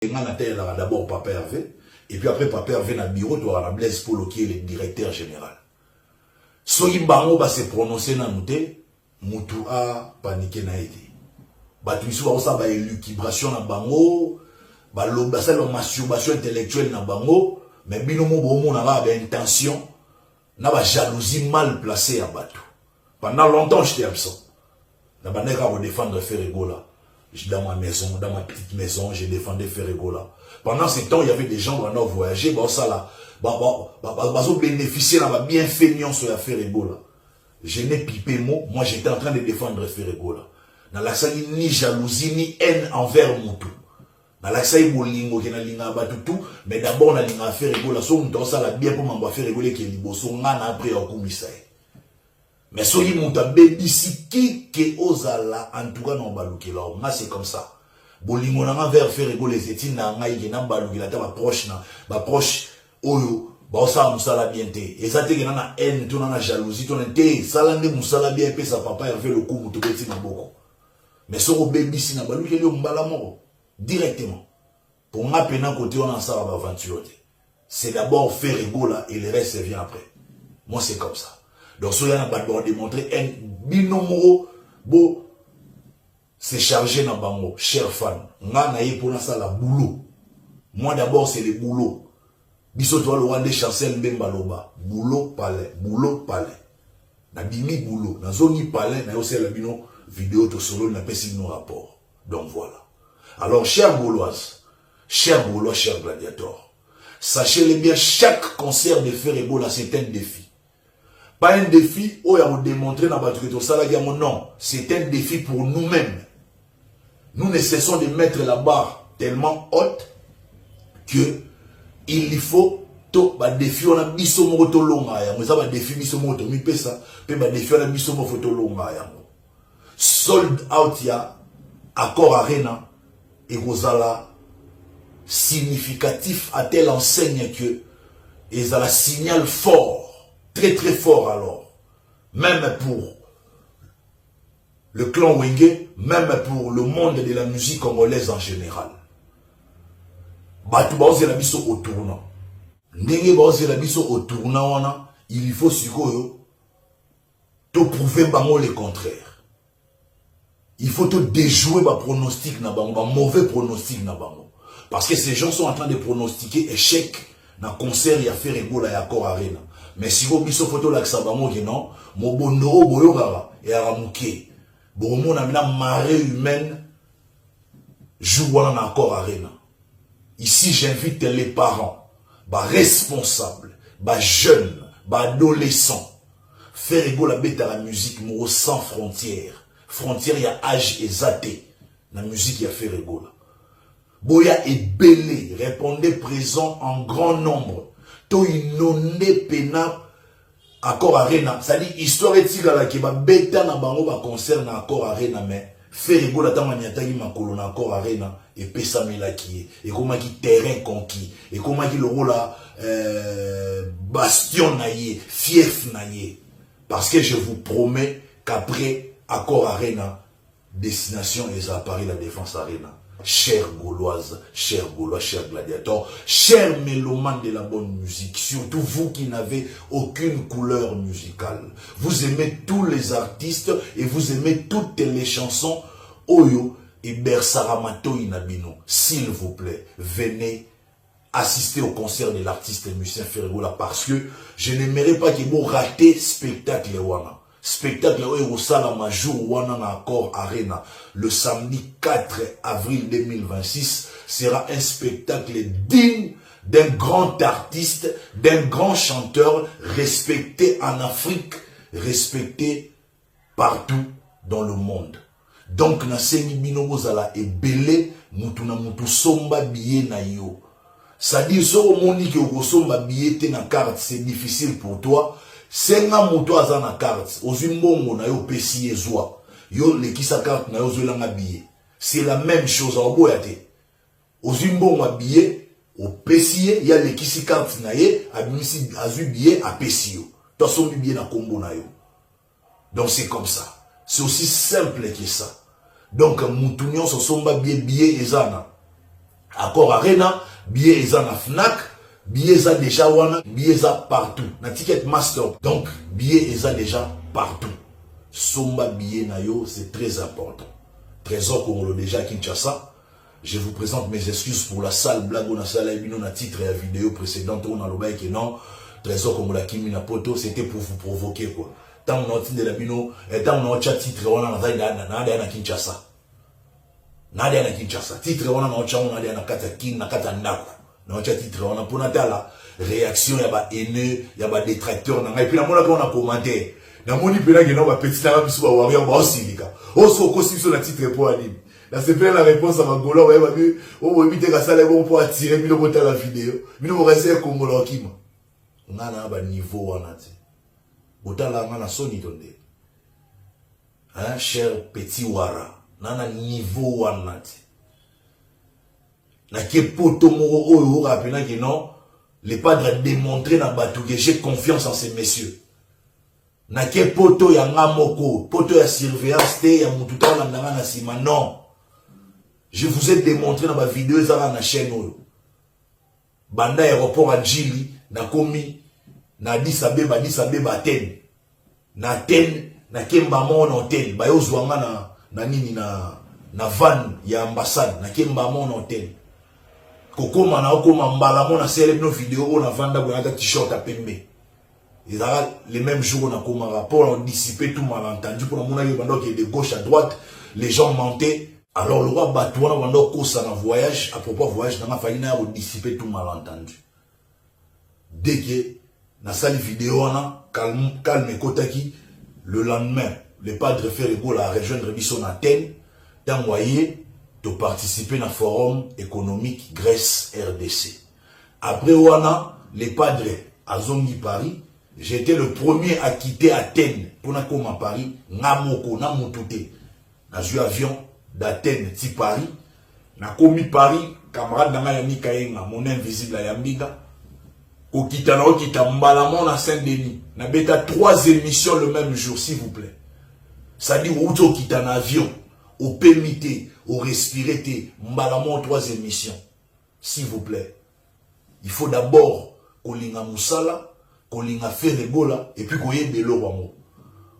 D'abord Papa Hervé, et puis après Papa Hervé na bureau, tu auras Blaise Polo qui est le directeur général. Soki bango va se prononcer na mouté, moutou a paniqué na été. Batuisu va osa ba élucubration na bango, ba lobasa la masturbation intellectuelle na bango, mais binomo bomo na ba intention, na ba jalousie mal placée à Batou. Pendant longtemps j'étais absent. Na ba neka défendre Ferregola. Dans ma maison, dans ma petite maison, j'ai défendu Ferregola. Pendant ce temps, il y avait des gens qui ont voyagé, bénéficier de bien feignant sur la Ferregola. Je n'ai pipé mot, moi j'étais en train de défendre Ferregola. Dans la salle, ni jalousie, ni haine envers Moutou. Dans la salle, bolingo, qui n'a linga tout, mais d'abord, on a linga Ferregola, so on ça la bien pour m'envoyer Ferregola qui est libre, so on a après au commissaire. Mais si vous avez ici qui osala en tout cas non balouki là, moi c'est comme ça. Bolingo na vers faire les étines na ngai na balouki là ta proche na ba proche oyo ba osala musala bien te. Et ça te que na haine, tu na jalousie, tu na te sala nde musala bien pe sa papa Hervé le coup muto beti na boko. Mais si vous baby si na balouki le mbala moko directement. Pour moi pena côté on en ça va aventure. C'est d'abord faire là et le reste vient après. Moi c'est comme ça. Donc, si on a démontré un binomo, beau, c'est chargé dans bango, cher fan. Nga na pour ça la boulot. Moi d'abord, c'est le boulot. Biso toi le roi chancel mbembaloba. Boulot, palais. Boulot, palais. Na bimi boulot. Na zoni palais, na aussi la bino vidéo to solo, na pesi nos rapports. Donc voilà. Alors, chers Gauloises, chers Gaulois, chers gladiateurs, sachez-le bien, chaque concert de Ferregola, c'est un défi. Pas un défi où il y a démontré dans votre salaire, non, c'est un défi pour nous-mêmes. Nous ne cessons de mettre la barre tellement haute que il faut tout défi on a bisomo to longa ya. Ça va défi bisomo to mi pesa, pe ba défi on a bisomo photo longa ya. Sold out ya accord arena et Rosala significatif à telle enseigne que ils ont la signal fort. Très très fort alors, même pour le clan Wenge, même pour le monde de la musique congolaise en général. Batu baoze la biso au tournant. Ndenge baoze la biso au tournant wana, il faut sikoyo to prouver bango le contraire. Il faut te déjouer ba pronostic na bango, ba mauvais pronostic na bango. Parce que ces gens sont en train de pronostiquer échec dans concert ya Ferregola ya Accor Arena. Mais si vous avez une photo là que ça va mourir, non, mon bono, boyogara, et à ramouké. Bon, mon ami, la marée humaine joue dans Accor Arena. Ici, j'invite les parents, bah, responsables, bah, jeunes, bah, adolescents. Ferregola bête à la musique, moi, sans frontières. Frontières, il y a âge et zaté. La musique, il y a Ferregola. Boya est belé, répondez présent en grand nombre. To inonde pena Accor Arena. Ça dit histoire etikala ki ba beta na bango ba concert na Accor Arena mais Ferregola ta maniataki makolo na Accor Arena et pesa melaki et comment qui terrain conquis et comment qui le rôle bastion naïe, fief naïe. Parce que je vous promets qu'après Accor Arena destination est à Paris la Défense Arena. Chers Gauloises, chers Gaulois, chers gladiateurs, chers mélomanes de la bonne musique, surtout vous qui n'avez aucune couleur musicale. Vous aimez tous les artistes et vous aimez toutes les chansons Oyo et Bersaramato Inabino. S'il vous plaît, venez assister au concert de l'artiste et musicien Ferregola parce que je n'aimerais pas que vous ratez spectacle wana. Spectacle au Salama jour wana na Accor Arena le samedi 4 avril 2026 sera un spectacle digne d'un grand artiste, d'un grand chanteur respecté en Afrique, respecté partout dans le monde. Donc na sengi bino bozala ebele mutu na mutu somba billet na yo. Ça dit so moni ke somba billet te na carte c'est difficile pour toi. Senga moto aza na carte, ozimbongo na yo pesi ezwa. Yo lekisa carte na yo zelanga billet. C'est la même chose en boyate. Ozimbongo billet, o pesi ya lekisi carte na ye, abimisi azu billet a pesi yo. To sombi billet na kombo na yo. Donc c'est comme ça. C'est aussi simple que ça. Donc mutunyon so somba billet ezana. Accord Arena, billet eza na Fnac, billet eza déjà wana, billet eza partout. Na Ticketmaster, donc billet eza déjà partout. Somba billet na yo, c'est très important. Trésor Congolo déjà Kinshasa. Je vous présente mes excuses pour la sale blague on a salle bino na titre et la vidéo précédente on a l'obé que non Trésor Congolo Kimi na poto c'était pour vous provoquer quoi. Tant on a de la bino et tant on a titre on a na Kinshasa. Nadia na Kinshasa. Titre on a na kata kin na kata ndako. Na titre on a pour natala réaction ya ba haineux, ya ba détracteur na et puis na mona ko na commentaire. Na moni pena que non ba petit na biso ba warrior ba osilika. Oso ko siso na titre pour ali. Là c'est bien la réponse à Angola ouais ba que o éviter ka sala bon pour attirer bino bota la vidéo. Bino mo rester Congolo Kima. On a ba niveau wana ti. Bota la ngana soni tonde. Hein cher petit wara. Nana niveau wana ti. Na ke poto moko oyo rappelant que non les padres a démontré na batu que j'ai confiance en ces messieurs. Na ke poto ya ngamoko, poto ya surveillance te ya mututa na ndanga na sima non. Je vous ai démontré dans ma vidéo ça na chaîne oyo. Banda aéroport à Djili na komi na Addis Abeba ten. Na ten na kemba mon hôtel ba yo zwanga na nini na van ya ambassade na kemba mon hôtel. Kokoma na okoma mbala mona sele no vidéo on a vanda bo na t-shirt à pembe. Ils ont les mêmes jours on a comme un rapport on dissiper tout malentendu pour mon avis pendant que de gauche à droite les gens mentaient. Alors le roi Batouana pendant qu'on s'en voyage à propos voyage dans ma famille on dissiper tout malentendu. Dès que na salle vidéo on a calme Kotaki le lendemain le padre Ferrego la rejoindre Bisson Athènes d'envoyer de participer dans forum économique Grèce RDC. Après Wana les padres à Zongi Paris. J'étais le premier à quitter Athènes pour na comme à Paris, Namoko, Namotute. Na eu avion d'Athènes ti Paris. Na komi Paris, camarade na ya Mikaenga, mon invisible à Yambiga. Au kita na okita mbalamon na Saint-Denis. Na beta 3 émissions le même jour, s'il vous plaît. Ça dit au kita na avion, au permité, au respiré, mbalamon 3 émissions. S'il vous plaît. Il faut d'abord kolinga musala. Qu'on a fait des là et puis qu'on y ait des lots.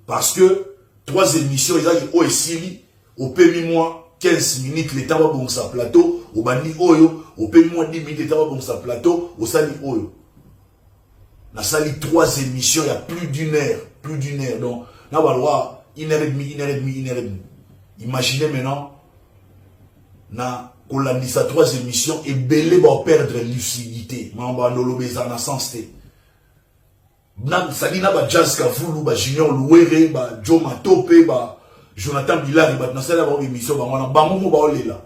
Parce que 3 émissions, ils ont aussi au pays moi 15 minutes, l'état va bon sa plateau, au bandi oyo, au pays moi 10 minutes, l'état va bon sa plateau, au sali oyo. Na sali 3 émissions, il y a plus d'une heure. Donc, na balwa 1h30. Imaginez maintenant, na kolandisa 3 émissions et belé va perdre lucidité. Mamba no lobeza na sens te. Sali na ba Jazz Kavulu ba Junior Louere ba Joe Matope ba Jonathan Bilari ba na sala ba émission ba wana bango mo ba olela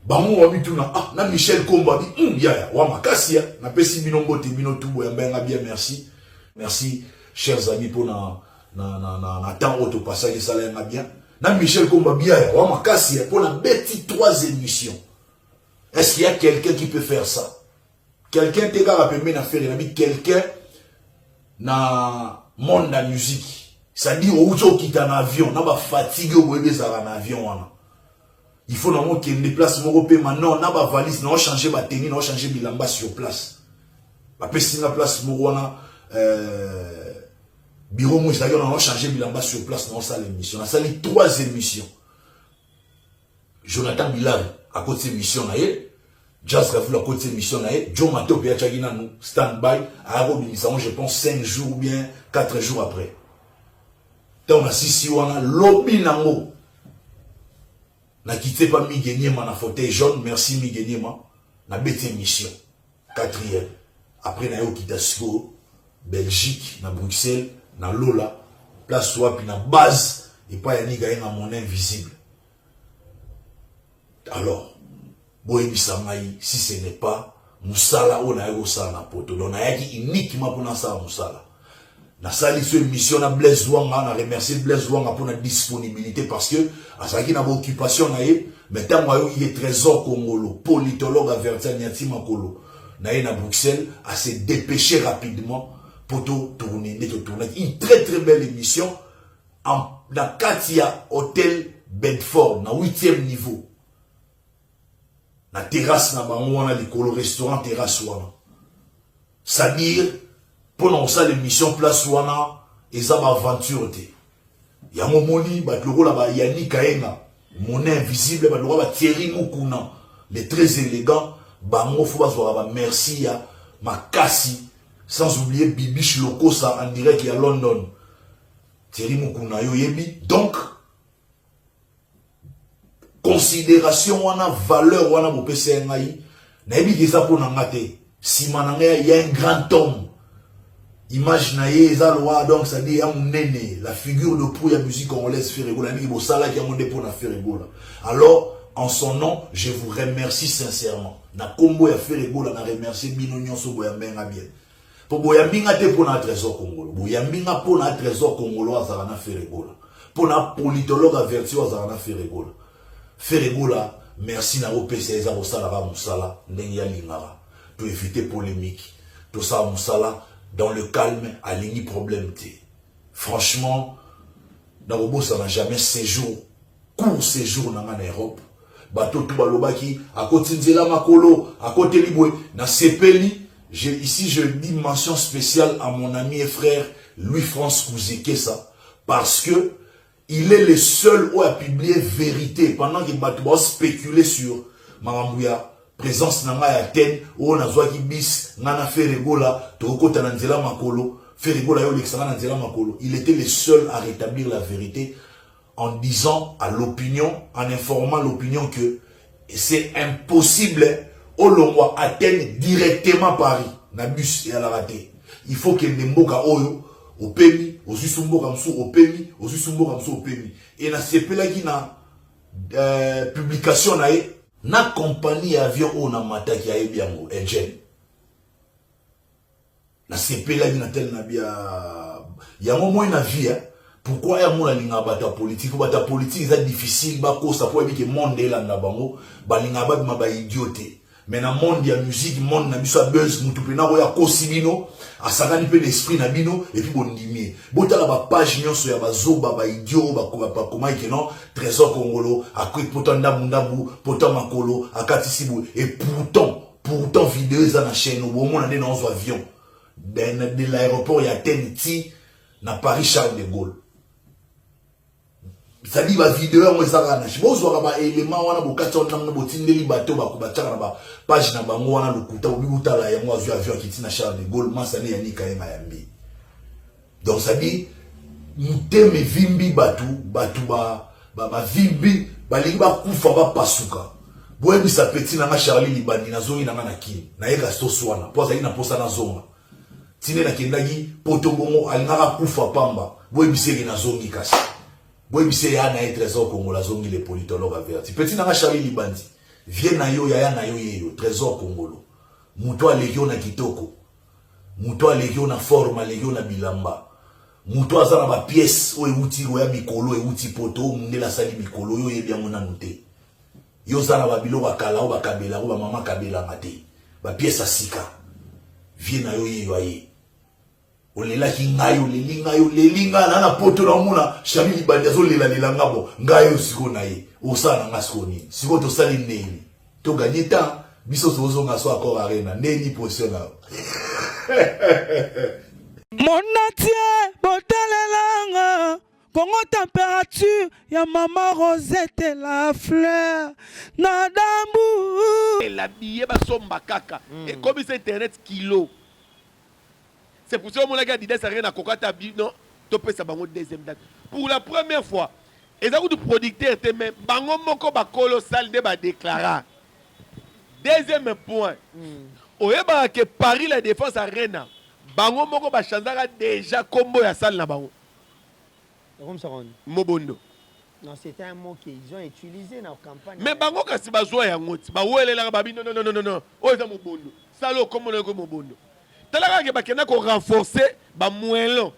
bango wa bituna na Michel Komba bi ya wa makasi ya na pesi bino mbote bino tubo ya mbenga bien merci chers amis pour na temps auto passage ça là bien na Michel Komba bien ya wa makasi ya pour na beti 3 émissions. Est-ce qu'il y a quelqu'un qui peut faire ça? Quelqu'un te gars rappelle na faire quelqu'un na monde de la musique. Ça dit au où qui en avion, na ba fatigue au bébé ça en avion wana. Il faut normalement qu'il déplace mon repé maintenant, na ba valise, na changer ba tenue, na changer bilamba sur place. Ba pesi na place mo wana bureau mo ça na changer bilamba sur place dans salle émission. Na salle 3 émissions. Jonathan Bilal à côté de émission na yé. Jazz Kavulu à côté de mission là, Joe Mato Pia Chagina nous stand-by à Robinson, je pense 5 jours ou bien 4 jours après. Tant on a sisi wana lobby nango. Na quitté pas Migueniema na fauteuil jaune, merci Migueniema. Na bête émission 4e. Après na yo Kitasco, Belgique, na Bruxelles, na Lola, place soit puis na base et pas yani gagne na mon invisible. Alors si ce n'est pas Moussala ou na na poto donc na yaki uniquement pour na ça Moussala na sali sur émission na Blaise Wanga na remercier Blaise Wanga pour la disponibilité parce que à ça qui na occupation na ye mais tant moi il est trésor congolo politologue averti Niati Makolo na ye na Bruxelles à se dépêcher rapidement pour tourner une très belle émission en la Katia Hôtel Bedford na 8e niveau. na terrasse na bango wana likolo restaurant terrasse wana. C'est-à-dire pendant ça l'émission place wana eza ba aventure te. Ya momoni ba loko la ba Yannick Kaenga, Monnaie invisible ba loko ba Thierry Mukuna, les très élégants, bango faut bazwa ba merci ya makasi, sans oublier Bibiche Lokosa en direct à London. Thierry Mukuna yo yebi. Donc considération wana valeur wana bo pese ngai na yebi ki ça pour ngate. Si mananga il y a un grand homme. Image na ye eza loi donc ça dit nene la figure de proue ya musique congolaise Ferregola ni bo sala ki amonde pour na Ferregola. Alors en son nom, je vous remercie sincèrement. Na kombo ya Ferregola na remercier bino nyonso boya mbenga bien. Po boya mbinga te pour na trésor congolo. Boya mbinga pour na trésor congolo azala na Ferregola. Pour na politologue averti azala na Ferregola. Ferregola, merci na OPC eza bo sala ba musala ndenge ya lingara. Pour éviter polémique. Tout ça musala dans le calme, à l'ini problème té. Franchement, dans le ça n'a jamais séjour, court séjour dans l'Europe. Bateau tout balobaki, à côté de la Makolo, à côté Liboué, dans Sepeli, ici je dis mention spéciale à mon ami et frère Louis-France Kouzekesa, parce que il est le seul où a publié vérité pendant que Bateau spéculé sur Marambouya. Présence nanga ya Athènes où on a zoaki bis nana Ferregola tokota na nzela makolo Ferregola yo l'extra na nzela makolo. Il était le seul à rétablir la vérité en disant à l'opinion, en informant l'opinion que c'est impossible au longwa Athènes directement Paris na bus et à la raté. Il faut que Nemboka oyo au pemi au susumboka msu au pemi au susumboka msu au pemi et na sepela ki na publication na ye na compagnie avion on a mataki ya ebiango engine na sepela na tel na bia ya mo na vie pourquoi ya mo na linga bata politique c'est difficile ba ko ça pour que monde elanda bango ba linga ba ma ba idiote mais na monde ya musique monde na biso buzz mutu pena ko ya kosibino asakani pe l'esprit na bino et puis bondimie botala ba page nyonso ya bazoba ba idiot ba koma ke non trésor congolo akwi potanda mundabu potam makolo akatisibu et pourtant vidéo za na chaîne au moment na dans avion de l'aéroport ya Teniti na Paris Charles de Gaulle. Ça dit, la vidéo, moi, ça va. Je pense que les éléments, on a beaucoup de temps, on a beaucoup de bateaux, on a beaucoup page, on a le couteau, on a le avion qui est Charles de Gaulle, man, ça n'est ni quand même. Donc, ça dit, nous t'aimons vimbi batou, vimbi, balimba kufa ba pasuka. Boebi sa petit na Charlie libandi na zongi na manaki, na eka sto swana, po za ina posa na zonga. Tine na kendagi, potobongo, alingara kufa pamba, boebi segi na zongi kasi. Boy bise ya na trésor congolais zongi les politologues avertis. Petit na Charlie Libandi. Viens na yo ya na yo yeyo trésor congolo. Muto alegio na kitoko. Muto alegio na forma alegio na bilamba. Muto azana ba pièce o euti o ya mikolo euti poto mundela sali mikolo yo yebia mona nute. Yo zana ba bilo ba kala o ba kabela o ba mama kabela mate. Ba pièce asika. Viens na yo yeyo aye. Olela ki ngayo lelinga na poto na muna Charlie Libandi azo lela ngabo ngayo siko na ye osana ngasiko ni siko to sali neni to gagner temps biso sozo ngaso akor arena neni position na Monatie botalelanga Congo température ya mama Rosette la fleur na dambu la billet ba somba kaka et comme c'est internet kilo. C'est pour ça que mon gars dit ça rien à Kokata non topé ça bango deuxième date. Pour la première fois, et ça du producteur était même bango moko ba colossal de ba déclarer. Deuxième point. Oyeba que Paris la défense arena bango moko ba chanzara déjà combo ya salle na bango. Comme ça on. Mobondo. Non, c'était un mot qu'ils ont utilisé dans la campagne. Mais bango kasi bazwa ya ngoti. Ba welela ba bi non. Oh ça mobondo. Salo comme on ko mobondo. Talaka ke bakena ko renforcer ba moellon.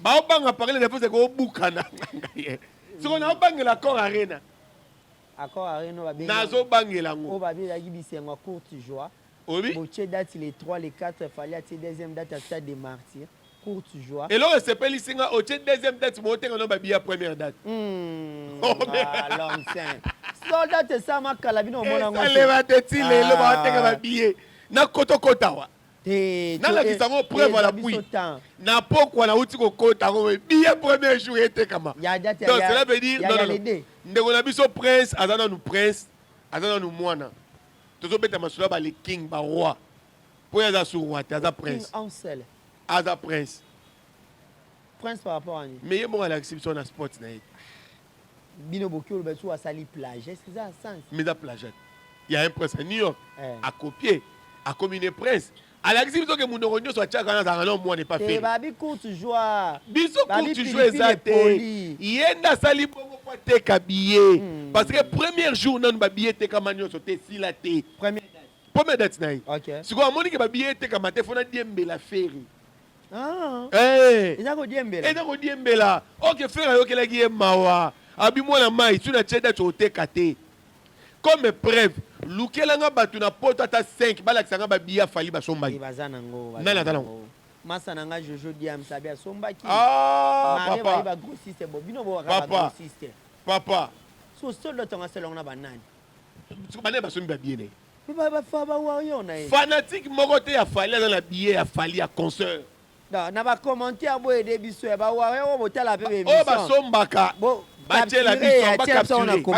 Ba obanga parler de défense ko bukana. Si on a bangela accord arena. Accord arena ba benga. Nazo bangela ngo. O ba bi la gibisenga courte joie. Oui. Boche date les 3 les 4 fallait à deuxième date à stade des martyrs. courte joie. Et là, on s'appelle ici, au deuxième date, on a billet à première date. L'homme saint. Soldat, c'est ça, ma calabino, mon amour. Ça va te tirer, le va te billet. Na koto kotawa. Na la kisango preuve à l'appui. Na pourquoi na uti ko kota ko billet premier jour était kama. Donc cela veut dire non non. Ndeko na biso prince, azana nous prince, azana nous moana. Tozo beta masula ba le king ba roi. Pour yaza sur roi, aza prince. Ansel. Aza prince. Prince par rapport à lui. Mais il y a l'exception dans le sport. Bino Bokyo, le besoin à sali plage. Est-ce que ça a sens? Mais la plage. Il y a un prince à New York. À copier. À communier prince. À l'exception que mon oronio soit tchak, moi n'est pas fait. Babi courte joie. Biso courte joie exacte. Il y a un sali pour te habiller. Parce que premier jour, non, babillet te kamanyo sote si la te. Première date. Ok. Si vous avez dit que babillet te kamate, il faut dire la ferry. Ah. Eh. Et ça, Diembela. Ok, frère, ok, la guille mawa. Abi moi la maille, tu n'as pas de kate. Comme preuve, lukelanga batu na poto ata 5, bala kisanga ba biya fali ba somba. Ibazanango. Nana talango. Masa nanga Jojo Diam sabia somba ki. Ah, papa. Ba grossiste bo bino bo papa. grossiste. Papa. So solo tonga selong na banani. Tu bane ba sombi ba biye ne. Ba fa ba wa yo na. Fanatique morote ya fali dans la biye ya fali ya concert. Na ba commentaire bo ede biso ba wa yo bo tala pe be. Oh ba sombaka. Bo ba tela biso ba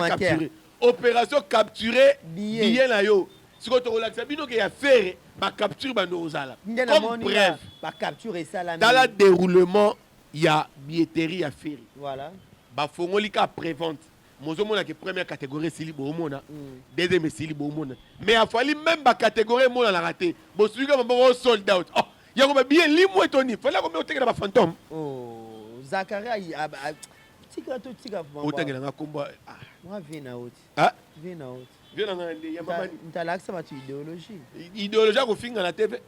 capturer. Opération capturer billet na yo. Si tu relaxes bino que ya faire ba capture ba nozala. Comme bref, ba capturer ça là. Dans le déroulement, il y a billetterie à faire. Voilà. Ba fongoli ka prévente. Mozo mona que première catégorie sili bo mona. Deuxième sili bo mona. Mais il fallait même ba catégorie mona la raté. Bo celui que ba sold out. Oh, il y a comme bien limo etoni. Fallait comme o teke ba fantôme. Oh, Zakaria tika to tika o teke na komba. Moi vina out. Ah, vina out. Vina na ndi ya mama. Ntalaxa ma tu idéologie. Idéologie ko finga na TV.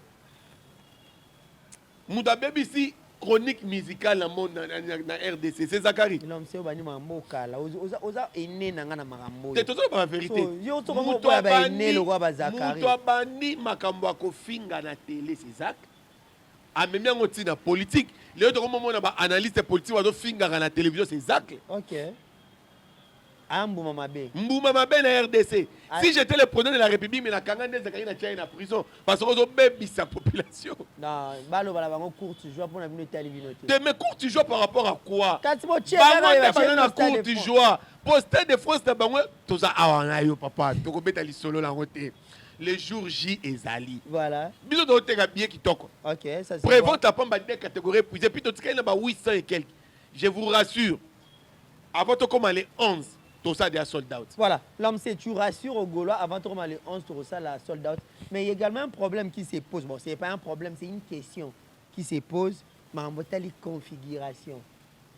Muda BBC chronique musicale na monde na RDC, c'est Zakari. Non, c'est bani mamboka la. Oza ene na ngana makambo. C'est toujours la vérité. Yo to ko ba ene lo kwa ba Zakari. Muto bani makambo ko finga na télé c'est Zak. A même yango tina politique. Les autres moment na ba analyste politique wa do finga na télévision c'est Zak. OK. Mbouma Mabe na RDC. Si j'étais le président de la République, mais la Kangande Zakari na tient en prison parce que vous bébé sa population. Non, balo bala bango courte joie pour la minute télévision. De mes courtes joie par rapport à quoi? Katimo tchè na courte joie. Poster de France na bango tout ça awana yo papa. Toko beta li solo la route. Le jour J et Zali. Voilà. Biso do teka bien qui toko. OK, ça c'est. Prévent ta pamba des catégories puis puis to tika na ba 800 et quelques. Je vous rassure. Avant to comme aller 11. Tout ça des sold out. Voilà, l'homme c'est tu rassures au Gaulois avant de remettre les 11 tout ça la sold out. Mais il y a également un problème qui se pose. Bon, c'est pas un problème, c'est une question qui se pose. Mais en mode configuration.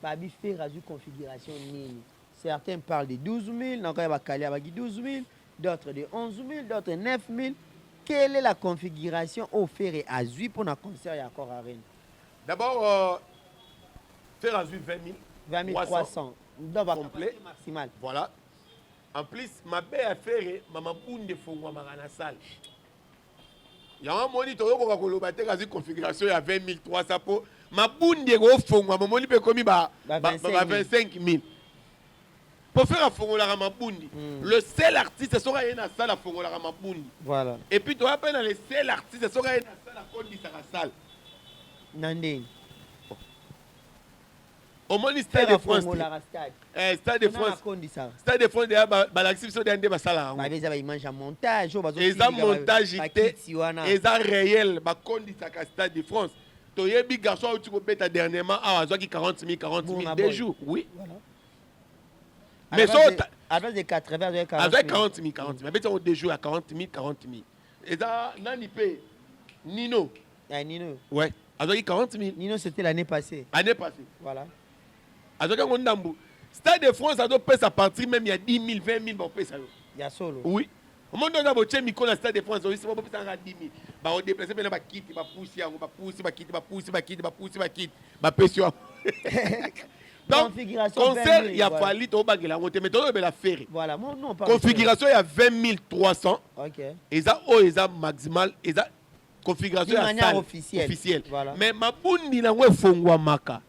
Babi fait rajout configuration nini. Certains parlent de 12 000, donc il va caler avec 12 000, d'autres de 11 000, d'autres 9 000. Quelle est la configuration offerte à Zui pour un concert et accord à Rennes? D'abord, faire à Zui 20 000. 20 300. Donc, complet maximal. Voilà. En plus, ma belle affaire, maman boune de fongwa marana salle. Il y a un moniteur qui a colobaté dans une configuration à 20 300 pour ma boune de fongwa, maman peut commis 25 000. Pour faire un fongwa la mabouni, le seul artiste sera une salle à fongwa la mabouni. Voilà. Et puis tu vas peine le seul artiste sera une salle à condi sa salle. Nandé. Au moins, Stade de France. Stade de France. Stade de France, il y a des images à montage. Ils ont montage, ils ont réel. Stade de France. Tu as des garçons qui ont été dernièrement à 40 000 des jours. Oui. Mais avec des 80 000, 40 000. Avec 40 000, 40 000. Mais des jours à 40 000, 40 000. Et ça, Nino. Nino. Ouais. Avec 40 000. Nino, c'était l'année passée. Année passée. Voilà. Stade de France, ça doit payer sa partie, même il y a 10 000, 20 000, on paye ça. Il y a solo. Oui. Au moment où on a voté Miko dans Stade de France, c'est pas pour ça 10 000. On déplace, on va quitter, on va pousser, on va pousser, on va quitter, on va pousser, on va quitter, on va pousser, on va quitter, on va payer sur. Donc, concert, il y a fallu au bague la montée, mais tout le monde faire. Voilà, configuration, il y a 20 300. OK. Et ça, maximal, et ça, configuration d'une ya manière salle officielle. Voilà. mais mabundi nango efongwamaka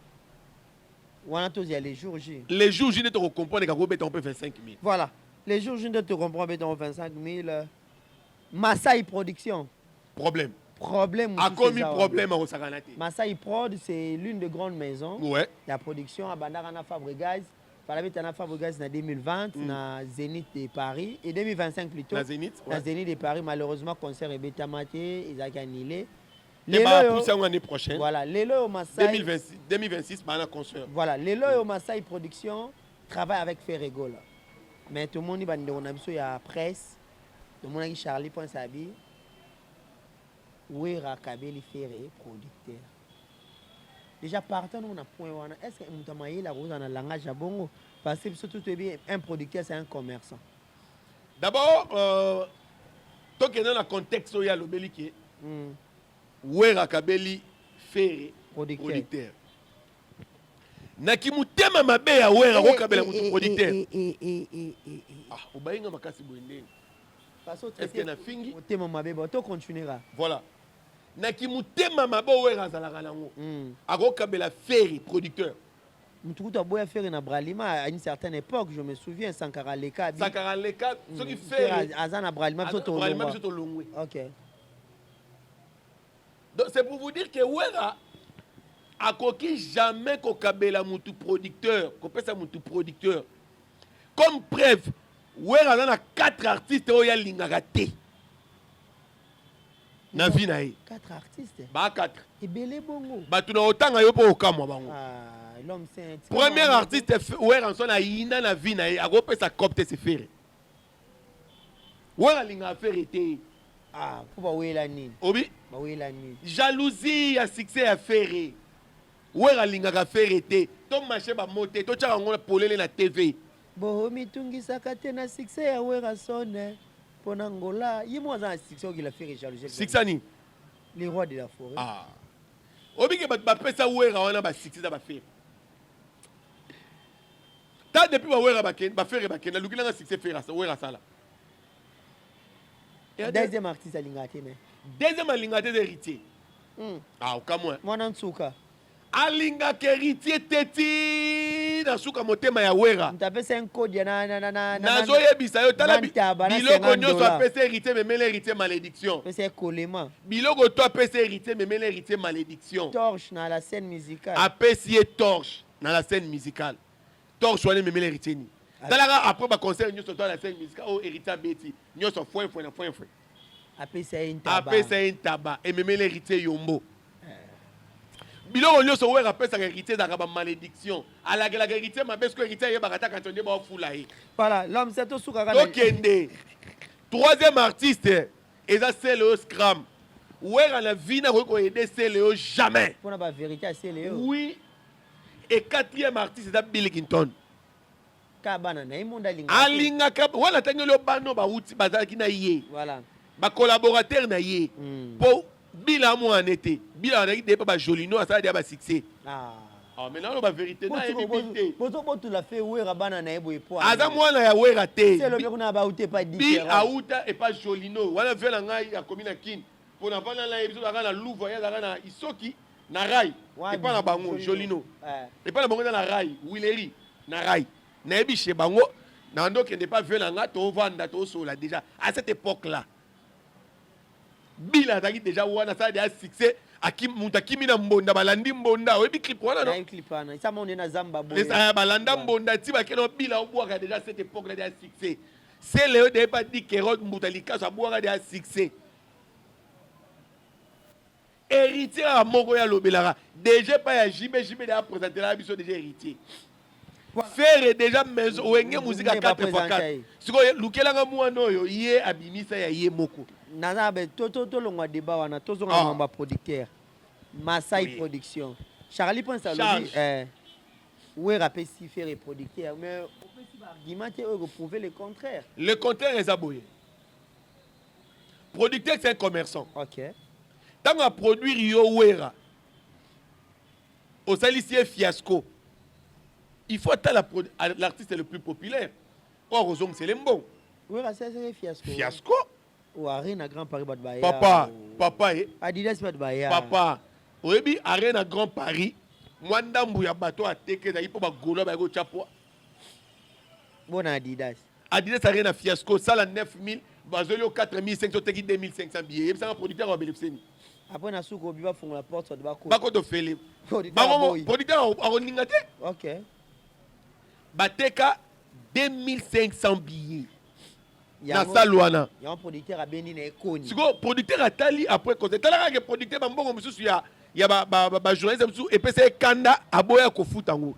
Voilà, tous les jours J. les jours J nde comprendre ka kobeta on peut 25 000 Voilà. Les jours J, te comprends, béton 25 000. Masai Production. problème Problème. a commis problème à Osaganate. Masai Prod, c'est l'une des grandes maisons. Ouais. La production à Bandarana Fabregas. Fabregas Fabregas en 2020, na Zénith de Paris. Et 2025 plutôt. La Zénith. La Zénith de Paris, malheureusement, concert est bétamaté, ils ont annulé. Les pousser l'année prochaine. Voilà, Lelo au Masai. 2026, par un concert. Voilà, Lelo au Masai Production travaille avec Ferrego là. Mais tout le monde, il y a la presse. Tout le monde a Charlie Ponsabi. Oui, Rakabeli Ferré, producteur. Déjà, partant, on a point. Est-ce que vous avez la rose dans le langage à Bongo? Parce que surtout, un producteur, c'est un commerçant. D'abord, tant que dans le contexte où il y a le Belliquet, oui, Rakabeli Ferré, producteur. Nakimutema mabe ya wera Rakabeli mutu producteur. Ah, ubainga makasi boende. Est-ce qu'il y a un fingi? Voilà. Nakimutema mabe wera zalaka nango. Rakabeli Ferré, producteur. Mutukuta boya faire na Bralima à une certaine époque, je me souviens, Sankara Leka. Sankara Leka, ce qui fait Azana Bralima biso longwe. OK. Donc c'est pour vous dire que Wera a coquille jamais kokabela mutu producteur, kopesa mutu producteur. Comme preuve, Wera a 4 artistes oya lingaka te. Na vie na ye. 4 artistes. Ba 4. Et belé bongo. Ba tuna otanga yo po okamwa bango. L'homme saint. Premier artiste Wera son na yina na vie na ye, a kopesa copte se faire. Wera linga faire te. Ah, pourquoi oui la nuit? Obi? Bah oui la nuit. Jalousie a succès à faire. Wera linga faire te. To marché ba moté, to tchaka ngona polele na TV. Bo mitungisa kate na succès ya Wera sonne. Pona ngola, yimo za succès qui la fait jalousie. Succès ni? Les rois de la forêt. Ah. Obi ke ba pesa Wera wana ba succès ba faire. Ta depuis ba Wera ba faire ba ken na lukila na succès faire ça Wera sala. Deuxième artiste à Lingate. Deuxième Lingate héritier. Ah, au cas moins. Moi, Nsuka. Alinga héritier teti na suka motema ya Wera. M'tapesa un code na nazo yebisa yo tala biloko nyonso apesa héritier memele héritier malédiction. C'est Colema. Biloko to apesa héritier memele héritier malédiction. Torche dans la scène musicale. Apesi torche dans la scène musicale. Torche wana memele héritier ni. Talaga après ba concert nyonso to la scène musicale o héritier beti nyonso foi. Apesa un tabac. Apesa un tabac et memele héritier yombo. Biloko nyonso Wera apesa héritier da ba malédiction. Ala la héritier mabesko héritier yebaka quand on dit ba fula yi. Voilà, l'homme c'est tout suka. Okende. Troisième artiste, eza Célio Scram. Wera na vie na ko aider Célio jamais. Pour la vérité c'est Célio. Oui. Et quatrième artiste c'est Billy Clinton. Kabana na imonda linga. Alinga kab wala tangelo bano ba uti bazaki na yé. Voilà. Ba collaborateur na yé. Po bila mo en été. Bila na ki ba Jolino ça dia ba succès. Ah maintenant la vérité na ebité. Boto boto la fait Wera bana na ebo epo. Aza mwana ya Wera te. C'est le mec na ba outé pas dit. Bi auta et pas Jolino. Wala vela ngai ya komina kin. Pour na bana la ebiso na Louvre ya na Isoki na Rai. Et pas na bango Jolino. Et pas na bango na Rai, Willery na Rai. Na ebi chez bango na ndo kende pas vela nga to vanda to sola déjà à cette époque là. Bila zaki déjà wana ça déjà succès akim mutakimi na mbonda balandi mbonda oyebi clip wana non clip wana ça mon na zamba boy les balanda mbonda ti ba keno bila obwaka déjà cette époque là déjà succès c'est Léo de pas dit que Rod Mutalika ça boire déjà succès héritier à moko ya lobelara déjà pas ya JB déjà présenter la biso déjà héritier faire déjà maison wenge musique à 4x4 siko lukelanga mwana oyo yé abimisa ya yé moko nana be to longwa débat wana to zonga mamba producteur Masai Production Charlie pense à lui ouais rappel si faire producteur mais on peut si argumenter ou prouver le contraire est aboyé producteur c'est un commerçant OK tant à produire yo Wera au salicier fiasco il faut être l'artiste le plus populaire or ozong c'est le bon Wera c'est fiasco fiasco Ou Arena Grand Paris Badbaya. Papa, Adidas Badbaya. Papa, oyebi Arena Grand Paris, mwandambu ya bato ateke za ipo ba golo ba go chapo. Bon Adidas. Adidas Arena fiasco, ça la 9000, bazolio 4500 teki 2500 billets. Et ça un producteur va bénéficier. Après na souko biba font la porte de bako. Bako to fele. Producteur a oningate. OK. Bateka 2500 billets. Na salwana. Il y a un producteur à Benin et Koni. Siko producteur atali après côté. Tala ka producteur ba mbongo mususu ya ba journaliste mususu et pese kanda aboya ko futango.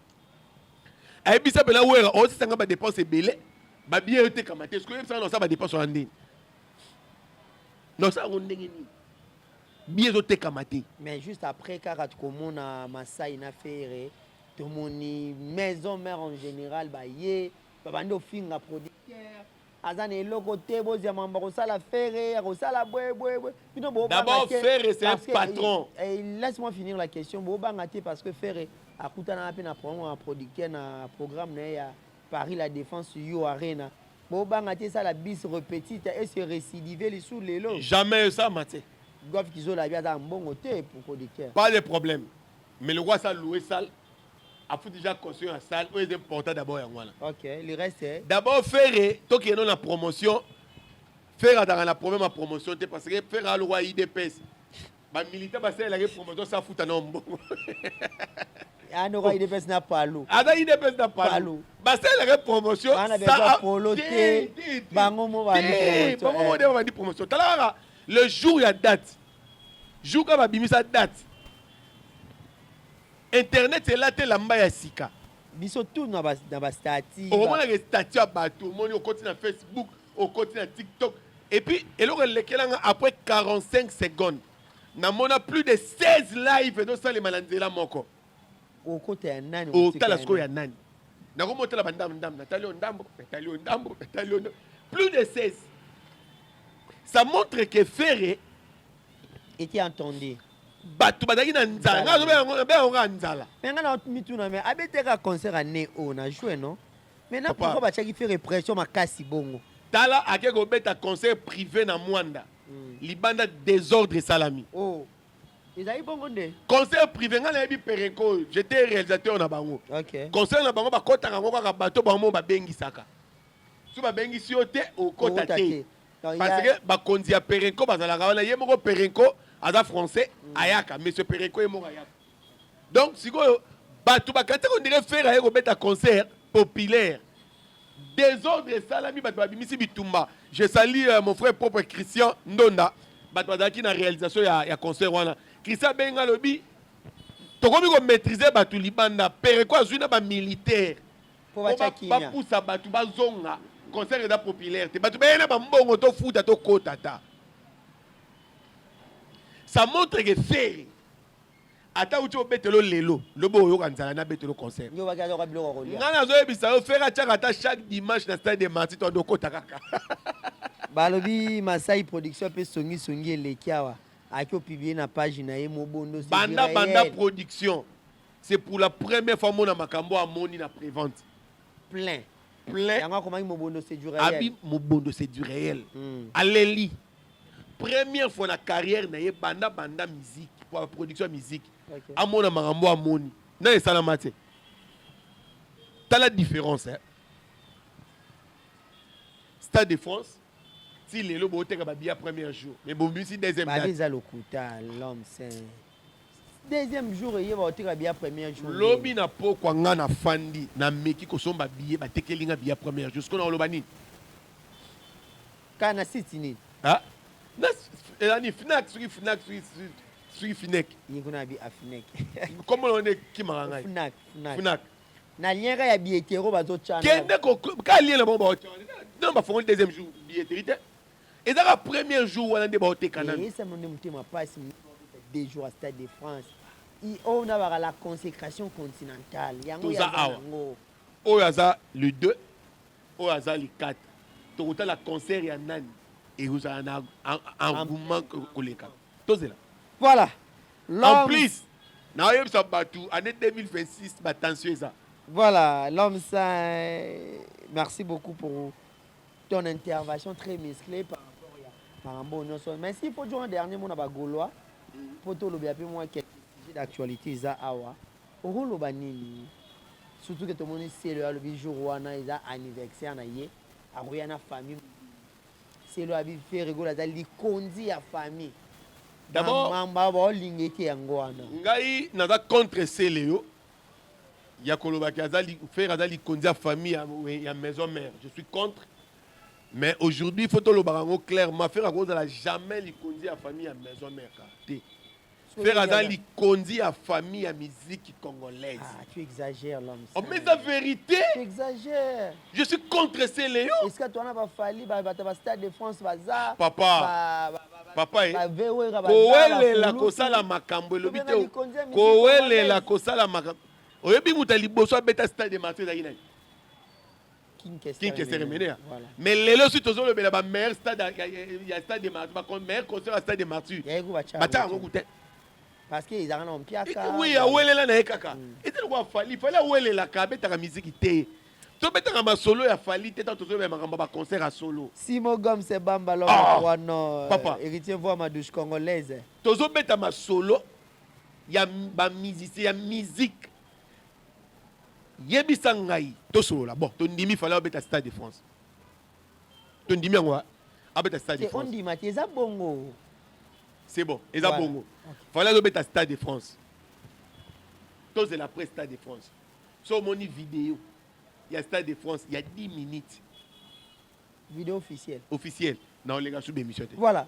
Ayebisa pela wera o sanga ba dépense belé. Ba bien été kamate. Est-ce que ça non ça ba dépense en ndine. Non ça on ndenge ni. Bien été kamate. Mais juste après car tu comme na Masai na faire tout moni maison mère en général ba yé ba bando finga producteur. Azane loko tebo ziamamba ko sala faire ko sala boy. D'abord faire c'est un patron. Laisse-moi finir la question. Bo bangate parce que faire akutana na pe na promo un producteur na programme na ya Paris la défense yo arena. Bo bangate ça la bis répétite et se récidiver les sous les lots. Jamais ça maté. Gof kizo la bia dans bon côté pour producteur. Pas de problème. Mais le roi ça louer salle. A faut déjà construire une salle, c'est important d'abord. Ok, le reste c'est... D'abord, faire, toi qui es dans la promotion, faire dans la première promotion, parce que faire le roi IDPS, les militaires, la promotion, ça fout un homme. Ah, non, IDPS n'a pas l'eau. Ah, IDPS n'a pas l'eau. C'est la promotion, ça a poloté. Promotion. Le jour, il y a date. Le jour, il y a date. Internet c'est là la mbaya sika. Biso tout dans ba statut. Au moment les statuts à bateau, on continue na Facebook, on continue na TikTok et puis après 45 secondes, na mona plus de 16 lives dans ça les malanzela moko. Au côté nani. Au talasco ya nani. Na ko motela bandam Natalio ndambo, plus de 16. Ça montre que Ferré était entendu. Batu badaki na nzala ngazo be nga nzala mais nga na mituna mais abeteka concert à Neo na jouer non maintenant pourquoi ba tchaki faire répression makasi bongo tala akeko beta concert privé na Mwanda libanda désordre salami oh ezali bongo nde concert privé nga na yebi Perenco j'étais réalisateur na bango OK concert na bango bakotaka ngo kaka bato bango babengisaka so babengisi yo te okota te parce que bakonzi ya Perenco bazalaka wana ye moko Perenco Aza français, ayaka, mais ce Perenco est mort ayaka. Donc, si vous on dirait faire un concert populaire, désordre salami, bitumba. Je salue mon frère propre Christian Ndonda, qui na réalisation ya concert wana. Christian Benga lobi, to komi ko maîtriser batu libanda, Perenco azuna ba militaire. Pour ba poussa batu ba zonga, concert est populaire. Batu ba na ba mbongo to futa to kotata. Ça montre que faire ata uti obetelo lelo lobo oyo kanzala na betelo concert yo bakaza kwa biloko kolia ngana zo ebisa yo faire ata chaque dimanche na stade de Martyrs to ndoko takaka balobi Masai production pe songi elekiawa akio publier na page na ye mobondo c'est banda production c'est pour la première fois mona makambo amoni na prévente plein yanga comment mobondo c'est du réel abi mobondo c'est du réel aleli première fois na carrière na ye banda musique pour la production musique amona makambo amoni na esalama te t'as la différence hein Stade de France si lelo boteka ba bien premier jour mais bon si deuxième date ba lokuta l'homme c'est deuxième jour ye ba oteka bien premier jour lobi na pokwa nga na fandi na meki ko somba billet ba tekelinga bien premier jour ce qu'on a lobani kana sitini ah Elani Fnac sur Fnac. Il y a bi Fnac. Comment on est qui m'a Fnac. Na lienga ya billetero bazo tchana. Kende ko ka lien la bomba. Non ba font deuxième jour billetterie. Et dans le premier jour on a des baoté kana. Et ça mon mutema passe 2 jours à Stade de France. On a la consécration continentale. Yango ya ngo. Oyaza le 2, oyaza le 4. Total la concert ya nani. Et vous avez un engouement collégal. Voilà. En plus, année 2026, attention ça. Voilà, l'homme ça. Merci beaucoup pour ton intervention très musclée par rapport Marambo nyonso. Mais s'il faut dire un dernier mot na ba Gaulois pour to lobi api moi quelques sujets d'actualité za awa. Oloba nini? Surtout que tout le monde sait le jour wana isa anniversaire na ye. Akoya na famille. C'est le abi fait rigola za li kondi ya famille. D'abord, mamba ba lingeki yango wana. ngai naza contre Céléo. Ya koloba ki azali faire azali kondi ya famille ya maison mère. Je suis contre. Mais aujourd'hui, il faut que le barango clairement faire à cause de la jamais li kondi ya famille ya maison mère. Faire azali kondi ya famille ya musique congolaise. Ah, tu exagères l'homme. Oh, mais la vérité, Tu exagères. je suis contre Céléo. Est-ce que toi, on a fallu, Stade de France, Baza, Papa, papa, Kowele la kosala makambo lobite o. Kowele la kosala makambo. Oyebi mutali boso beta Stade de Martyrs da ina. King Keseremene. Mais lelo si tozo le bela ba meilleur stade ya Stade de Martyrs, ba meilleur concert à Stade de Martyrs. Bata ngo kute. Parce qu'ils ont un piaka. Oui, ya wele la na ekaka. Et te quoi fali, fallait wele la ka beta musique té. To beta ma solo ya fali te tozo be makamba ba concert à solo. Simo Gom c'est Bamba l'homme papa. Héritier voix ma douche congolaise. Tozo beta ma solo ya ba musicien ya musique. Yebisa ngai to solo la. Bon, to ndimi fallait beta Stade de France. To ndimi ngwa abeta Stade de France. On dit Mathieu za bongo. C'est bon, et ça bongo. Fallait le mettre à Stade de France. Tous c'est la presse Stade de France. Sur mon vidéo, il y a Stade de France, il y a 10 minutes. Vidéo officielle. Officielle. Non, les gars, sous l'émission. Voilà.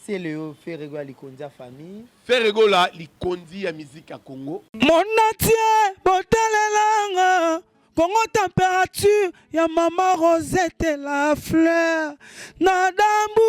C'est le fait rigoler les Kondia famille. Faire rigoler les Kondi à musique à Congo. Mon atier, botalelanga. Congo température, ya maman Rosette la fleur. Nadambu.